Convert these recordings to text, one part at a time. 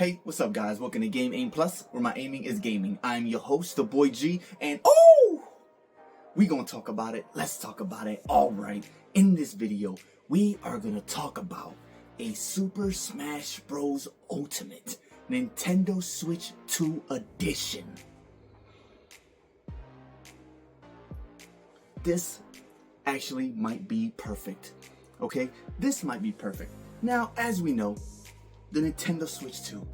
Hey, what's up guys? Welcome to Game Aim Plus, where my aiming is gaming. I'm your host, the boy G, and we gonna talk about it. Let's talk about it. Alright, in this video, we are gonna talk about a Super Smash Bros. Ultimate Nintendo Switch 2 Edition. This actually might be perfect. Okay, this might be perfect. Now, as we know, the Nintendo Switch 2,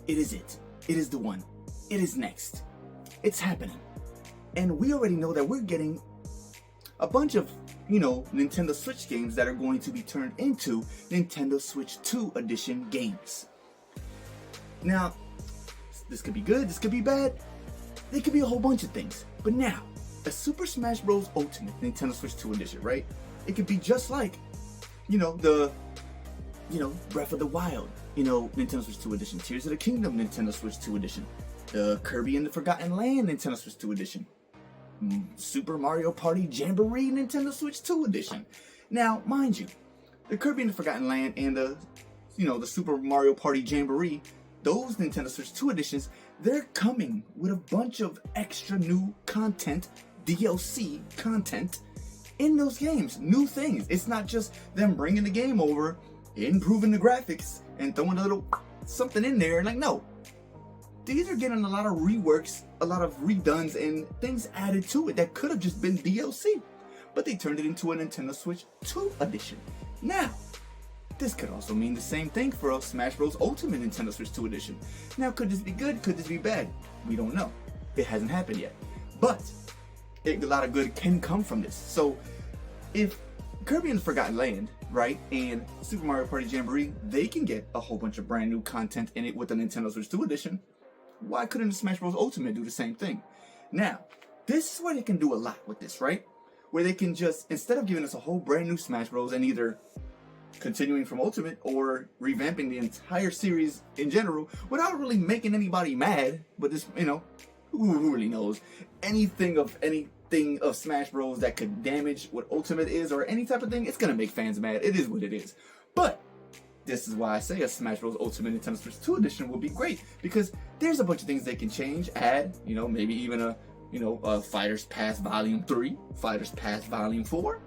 it is it. It is the one. It is next. It's happening. And we already know that we're getting a bunch of, Nintendo Switch games that are going to be turned into Nintendo Switch 2 Edition games. Now, this could be good, this could be bad. It could be a whole bunch of things. But now, a Super Smash Bros. Ultimate Nintendo Switch 2 Edition, right? It could be just like, Breath of the Wild, Nintendo Switch 2 Edition, Tears of the Kingdom, Nintendo Switch 2 Edition, the Kirby and the Forgotten Land, Nintendo Switch 2 Edition, Super Mario Party Jamboree, Nintendo Switch 2 Edition. Now, mind you, the Kirby and the Forgotten Land and the Super Mario Party Jamboree, those Nintendo Switch 2 Editions, they're coming with a bunch of extra new content, DLC content, in those games, new things. It's not just them bringing the game over, improving the graphics, and throwing a little something in there. Like, no. These are getting a lot of reworks, a lot of redones, and things added to it that could have just been DLC. But they turned it into a Nintendo Switch 2 Edition. Now, this could also mean the same thing for a Smash Bros. Ultimate Nintendo Switch 2 Edition. Now, could this be good? Could this be bad? We don't know. It hasn't happened yet. But a lot of good can come from this. So, if Kirby and the Forgotten Land, right, and Super Mario Party Jamboree, they can get a whole bunch of brand new content in it with the Nintendo Switch 2 Edition, why couldn't the Smash Bros. Ultimate do the same thing? Now, this is where they can do a lot with this, right? Where they can just, instead of giving us a whole brand new Smash Bros. And either continuing from Ultimate or revamping the entire series in general without really making anybody mad, but just, who really knows? Anything of Smash Bros. That could damage what Ultimate is or any type of thing, it's gonna make fans mad. It is what it is. But this is why I say a Smash Bros. Ultimate Nintendo Switch 2 Edition will be great, because there's a bunch of things they can change, add, maybe even a Fighters Pass Volume 3, Fighters Pass Volume 4,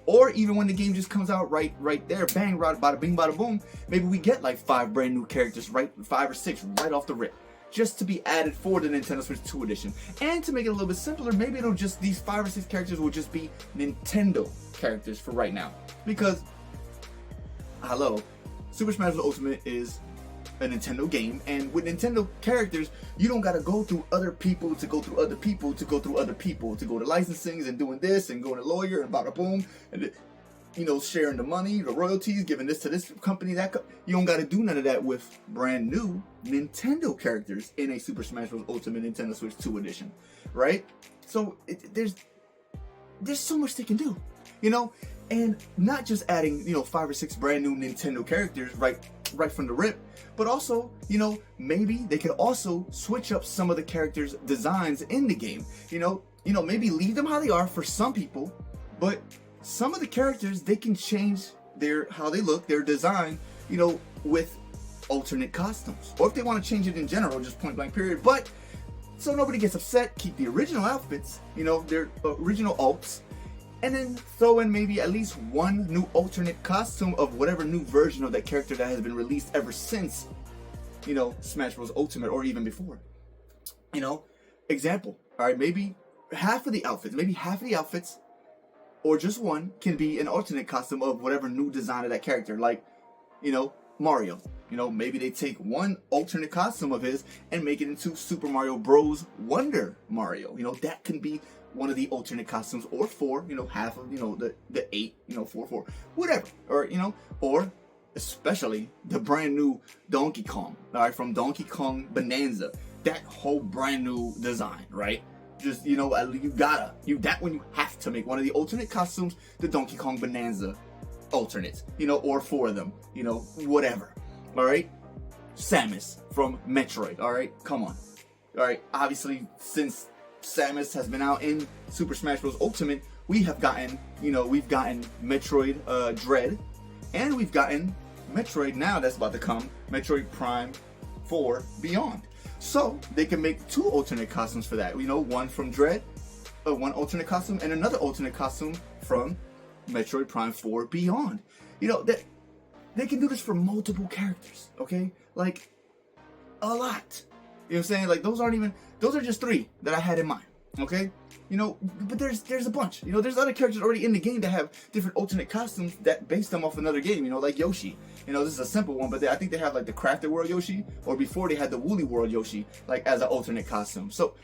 or even when the game just comes out right there, bang, right, bada bing, bada boom, maybe we get like 5 brand new characters, 5 or 6 right off the rip, just to be added for the Nintendo Switch 2 Edition. And to make it a little bit simpler, maybe these 5 or 6 characters will just be Nintendo characters for right now. Because, hello, Super Smash Bros. Ultimate is a Nintendo game, and with Nintendo characters, you don't gotta go through other people to go through other people to go through other people to go to licensings and doing this and going to lawyer and bada boom and sharing the money, the royalties, giving this to this company, you don't gotta do none of that with brand new Nintendo characters in a Super Smash Bros. Ultimate Nintendo Switch 2 Edition, right? So there's so much they can do, and not just adding 5 or 6 brand new Nintendo characters right from the rip, but also maybe they could also switch up some of the characters' designs in the game. Maybe leave them how they are for some people, but some of the characters, they can change how they look, their design, with alternate costumes. Or if they want to change it in general, just point blank period. But so nobody gets upset, keep the original outfits, their original alts, and then throw in maybe at least one new alternate costume of whatever new version of that character that has been released ever since, Smash Bros. Ultimate, or even before. Example, alright, maybe half of the outfits, or just one, can be an alternate costume of whatever new design of that character. Like, Mario. Maybe they take one alternate costume of his and make it into Super Mario Bros. Wonder Mario. That can be one of the alternate costumes, or 4, half of, the 8, 4, whatever. Or especially the brand new Donkey Kong, alright, from Donkey Kong Bonanza. That whole brand new design, right? Just, when you have to make one of the alternate costumes, the Donkey Kong Bonanza alternate, or 4 of them, whatever, alright? Samus from Metroid, alright? Come on. Alright, obviously, since Samus has been out in Super Smash Bros. Ultimate, we have gotten, Metroid Dread, and we've gotten Metroid now that's about to come, Metroid Prime 4 Beyond. So they can make 2 alternate costumes for that. You know, one from Dread, one alternate costume, and another alternate costume from Metroid Prime 4 Beyond. You know, that they can do this for multiple characters, okay? Like, a lot. You know what I'm saying? Like, those are just 3 that I had in mind, okay? You know, but there's a bunch. You know, there's other characters already in the game that have different alternate costumes that base them off another game, you know, like Yoshi. You know, this is a simple one, but I think they have like the Crafted World Yoshi, or before they had the Woolly World Yoshi, like as an alternate costume. So,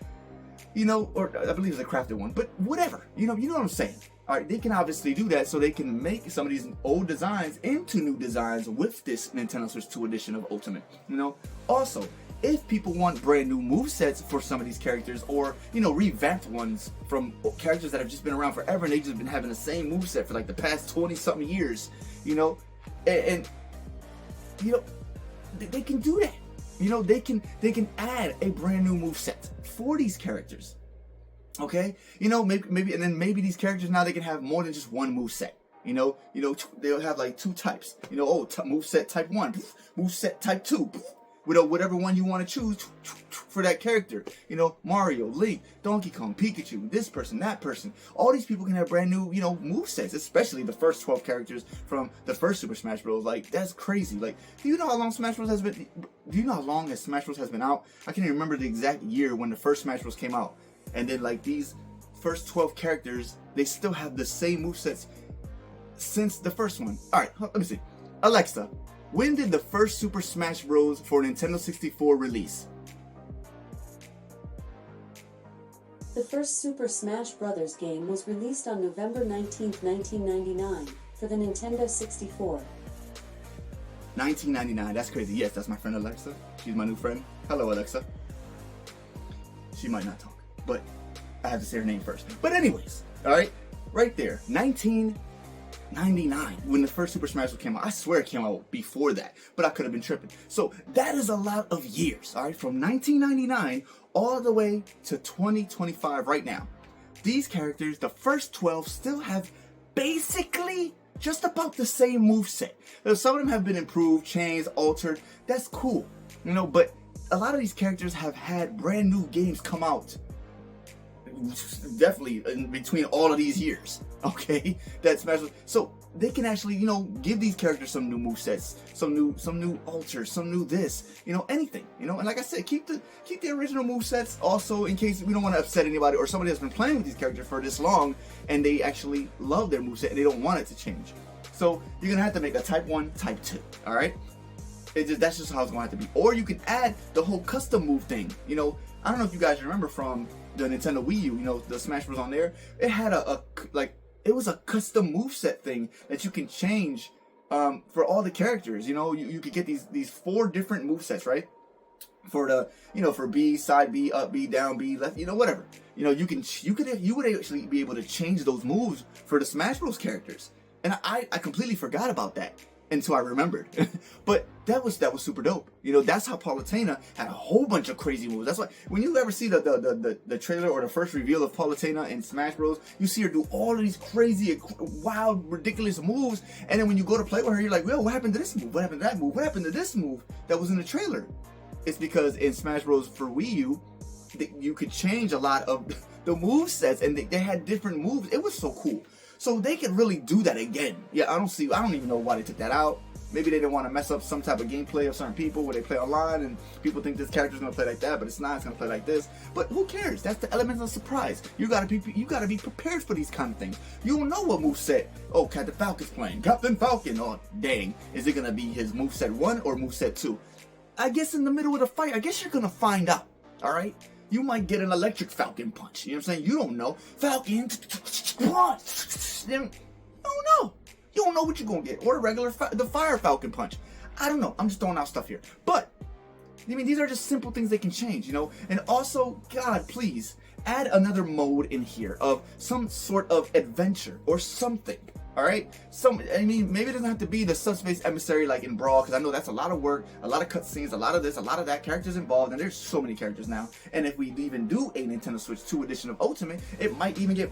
you know, or I believe it's a crafted one, but whatever. You know what I'm saying? All right, they can obviously do that, so they can make some of these old designs into new designs with this Nintendo Switch 2 edition of Ultimate. You know, also, if people want brand new movesets for some of these characters, or, you know, revamped ones from characters that have just been around forever and they've just been having the same moveset for like the past 20-something years, you know, and you know, they can do that. You know, they can add a brand new moveset for these characters. Okay, you know, maybe, and then maybe these characters now they can have more than just one moveset. You know, they'll have like 2 types. You know, moveset type 1, moveset type 2, whatever one you want to choose for that character. You know, Mario, Link, Donkey Kong, Pikachu, this person, that person. All these people can have brand new, you know, movesets, especially the first 12 characters from the first Super Smash Bros. Like, that's crazy. Like, do you know how long Smash Bros. has been? Do you know how long Smash Bros. Has been out? I can't even remember the exact year when the first Smash Bros. Came out. And then, like, these first 12 characters, they still have the same movesets since the first one. Alright, let me see. Alexa, when did the first Super Smash Bros. For Nintendo 64 release? The first Super Smash Bros. Game was released on November 19th, 1999, for the Nintendo 64. 1999, that's crazy. Yes, that's my friend Alexa. She's my new friend. Hello, Alexa. She might not talk, but I have to say her name first. But anyways, alright, right there, 1999, when the first Super Smash Bros. Came out. I swear it came out before that, but I could have been tripping. So that is a lot of years, alright, from 1999 all the way to 2025 right now. These characters, the first 12, still have basically just about the same moveset. Some of them have been improved, changed, altered. That's cool, you know, but a lot of these characters have had brand new games come out definitely in between all of these years, okay? That's Smash Bros. So they can actually, you know, give these characters some new movesets, some new alters, some new this, you know, anything, you know. And like I said, keep the original movesets also, in case we don't want to upset anybody or somebody that's been playing with these characters for this long and they actually love their moveset and they don't want it to change. So you're gonna have to make a type 1, type 2, all right? That's just how it's going to have to be. Or you can add the whole custom move thing. You know, I don't know if you guys remember from the Nintendo Wii U, you know, the Smash Bros. On there. It had it was a custom moveset thing that you can change for all the characters. You know, you could get these 4 different movesets, right? For the, you know, for B, side B, up B, down B, left, you know, whatever. You know, you would actually be able to change those moves for the Smash Bros. Characters. And I completely forgot about that until I remembered. But that was super dope. You know, that's how Palutena had a whole bunch of crazy moves. That's why when you ever see the trailer or the first reveal of Palutena in Smash Bros, you see her do all of these crazy, wild, ridiculous moves, and then when you go to play with her, you're like, well, what happened to this move? What happened to that move? What happened to this move that was in the trailer? It's because in Smash Bros for Wii U, you could change a lot of the move sets, and they had different moves. It was so cool. So they could really do that again. Yeah, I don't even know why they took that out. Maybe they didn't want to mess up some type of gameplay of certain people where they play online and people think this character's gonna play like that, but it's not. It's gonna play like this. But who cares? That's the element of surprise. You gotta be prepared for these kind of things. You don't know what moveset. Oh, Captain Falcon's playing. Captain Falcon. Oh, dang. Is it gonna be his moveset 1 or moveset 2? I guess in the middle of the fight, I guess you're gonna find out. All right. You might get an electric Falcon punch. You know what I'm saying? You don't know. Falcon punch. You don't know. You don't know what you're gonna get. Or the fire Falcon punch. I don't know. I'm just throwing out stuff here. But I mean, these are just simple things they can change, you know. And also, God, please add another mode in here of some sort of adventure or something. All right. I mean, maybe it doesn't have to be the subspace emissary like in Brawl, because I know that's a lot of work, a lot of cutscenes, a lot of this, a lot of that, characters involved, and there's so many characters now. And if we even do a Nintendo Switch 2 edition of Ultimate, it might even get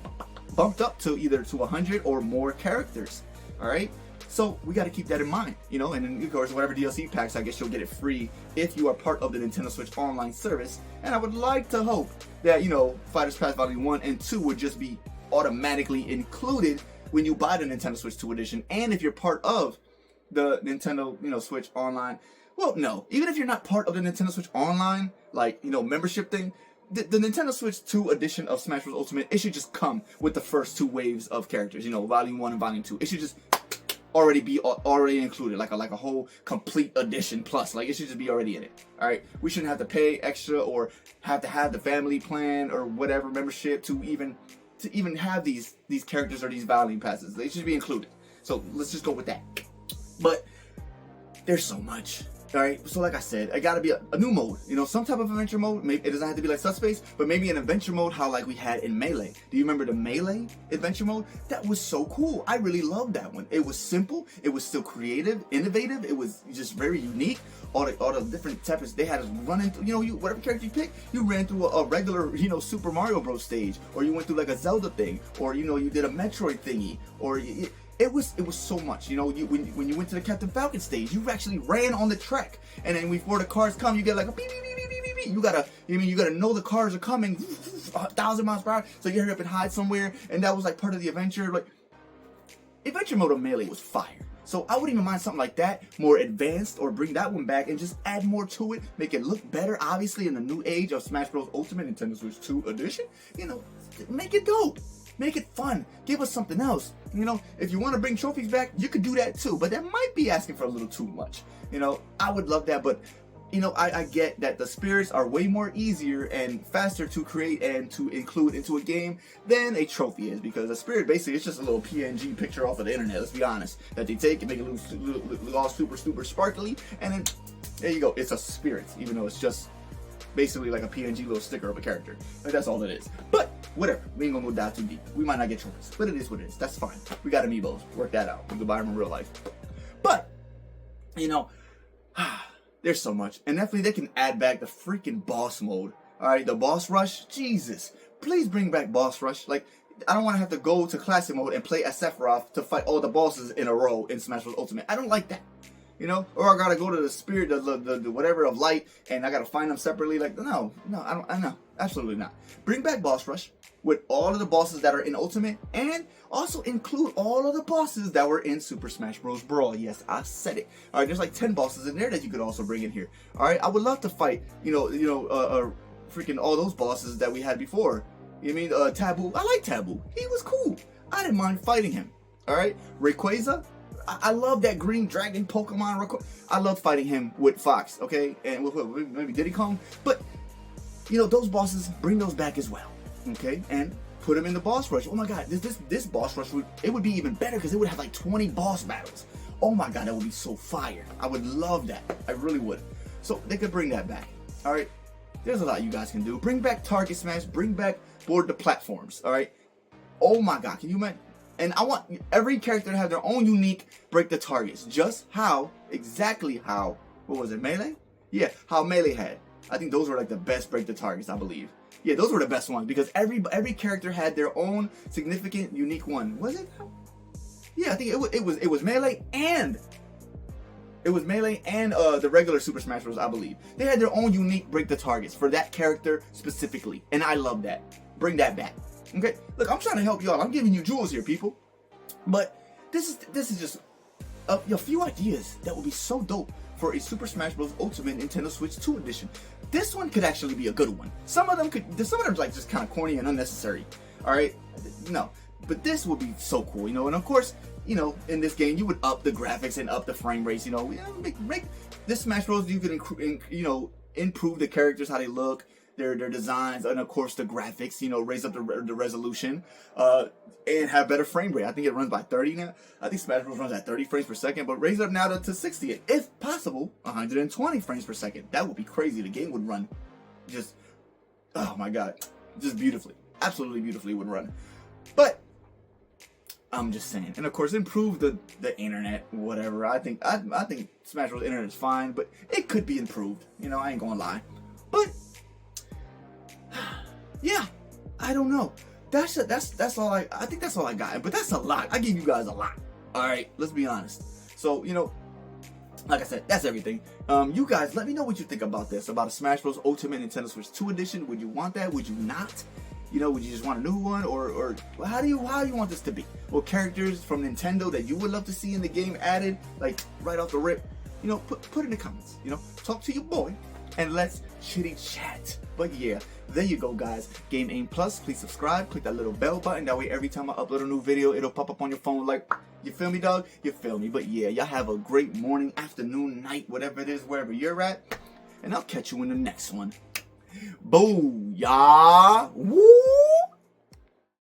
bumped up to either to 100 or more characters. All right. So we got to keep that in mind, you know, and then of course whatever DLC packs, I guess you'll get it free if you are part of the Nintendo Switch online service. And I would like to hope that, you know, Fighters Pass Volume 1 and 2 would just be automatically included when you buy the Nintendo Switch 2 edition. And if you're part of the Nintendo, you know, Switch online, well, no, even if you're not part of the Nintendo Switch online, like, you know, membership thing, the Nintendo Switch 2 edition of Smash Bros. Ultimate, it should just come with the first 2 waves of characters, you know, Volume 1 and Volume 2. It should just already be included, like a whole complete edition plus. Like, it should just be already in it. All right, we shouldn't have to pay extra or have to have the family plan or whatever membership to even have these characters or these volume passes. They should be included. So let's just go with that. But there's so much. All right, so like I said, it got to be a new mode, you know, some type of adventure mode. Maybe it doesn't have to be like Subspace, but maybe an adventure mode, how like we had in Melee. Do you remember the Melee adventure mode? That was so cool. I really loved that one. It was simple. It was still creative, innovative. It was just very unique. All the different types they had us running through, you know, whatever character you pick, you ran through a regular, you know, Super Mario Bros. Stage, or you went through like a Zelda thing, or, you know, you did a Metroid thingy, or it was so much, you know. When you went to the Captain Falcon stage, you actually ran on the track, and then before the cars come, you get like a beep beep beep beep beep beep. You gotta know the cars are coming 1,000 miles per hour, so you hurry up and hide somewhere, and that was like part of the adventure. Like, adventure mode of Melee was fire. So I wouldn't even mind something like that, more advanced, or bring that one back and just add more to it, make it look better. Obviously, in the new age of Smash Bros. Ultimate Nintendo Switch 2 edition, you know, make it dope. Make it fun. Give us something else. You know, if you want to bring trophies back, you could do that too. But that might be asking for a little too much. You know, I would love that. But, you know, I get that the spirits are way more easier and faster to create and to include into a game than a trophy is. Because a spirit basically is just a little PNG picture off of the internet, let's be honest, that they take and make it look all super sparkly. And then there you go. It's a spirit, even though it's just basically like a PNG little sticker of a character. Like, that's all it is. But whatever, we ain't gonna go dive too deep. We might not get trophies, but it is what it is. That's fine. We got amiibos. Work that out. We can buy them in real life. But, you know, there's so much. And definitely they can add back the freaking boss mode. Alright, the boss rush. Jesus. Please bring back boss rush. Like, I don't want to have to go to classic mode and play as Sephiroth to fight all the bosses in a row in Smash Bros. Ultimate. I don't like that. You know, or I gotta go to the spirit, the whatever of light, and I gotta find them separately. Like, no, I know, absolutely not. Bring back boss rush with all of the bosses that are in Ultimate, and also include all of the bosses that were in Super Smash Bros. Brawl. Yes, I said it. All right, there's like 10 bosses in there that you could also bring in here. All right, I would love to fight, freaking all those bosses that we had before. You mean Taboo? I like Taboo. He was cool. I didn't mind fighting him. All right, Rayquaza. I love that green dragon Pokemon. I love fighting him with Fox, okay? And with maybe Diddy Kong. But, you know, those bosses, bring those back as well, okay? And put them in the boss rush. Oh my god, this boss rush, it would be even better because it would have like 20 boss battles. Oh my god, that would be so fire. I would love that. I really would. So they could bring that back, all right? There's a lot you guys can do. Bring back Target Smash. Bring back Board the Platforms, all right? Oh my god, can you imagine? And I want every character to have their own unique break the targets. Just exactly how, what was it, Melee? Yeah, how Melee had. I think those were like the best break the targets, I believe. Yeah, those were the best ones because every character had their own significant, unique one. Was it? Yeah, I think it was Melee and the regular Super Smash Bros. I believe they had their own unique break the targets for that character specifically, and I love that. Bring that back. Okay, look, I'm trying to help y'all. I'm giving you jewels here, people. But this is just a few ideas that would be so dope for a Super Smash Bros. Ultimate Nintendo Switch 2 edition. This one could actually be a good one. Some of them like just kind of corny and unnecessary. All right, no, but this would be so cool, you know. And of course, you know, in this game, you would up the graphics and up the frame rates. You know, make this Smash Bros. You could improve the characters, how they look, their designs, and of course the graphics, you know, raise up the resolution, and have better frame rate. I think it runs by 30 now. I think Smash Bros. Runs at 30 frames per second, but raise it up now to 60, if possible, 120 frames per second. That would be crazy. The game would run just, oh my god, just beautifully, absolutely beautifully would run. But I'm just saying, and of course improve the internet, whatever. I think Smash Bros. Internet is fine, but it could be improved. You know, I ain't gonna lie, but. Yeah, I don't know. That's all I think that's all I got. But that's a lot. I give you guys a lot. Alright, let's be honest. So, you know, like I said, that's everything. You guys, let me know what you think about this, about a Smash Bros. Ultimate Nintendo Switch 2 edition. Would you want that? Would you not? You know, would you just want a new one, or how do you want this to be? Or characters from Nintendo that you would love to see in the game added, like right off the rip? You know, put in the comments. You know, talk to your boy, and let's chitty chat. But yeah, there you go, guys. Game Aim Plus. Please subscribe. Click that little bell button. That way, every time I upload a new video, it'll pop up on your phone. Like, you feel me, dog? You feel me? But yeah, y'all have a great morning, afternoon, night, whatever it is, wherever you're at. And I'll catch you in the next one. Booyah! Woo!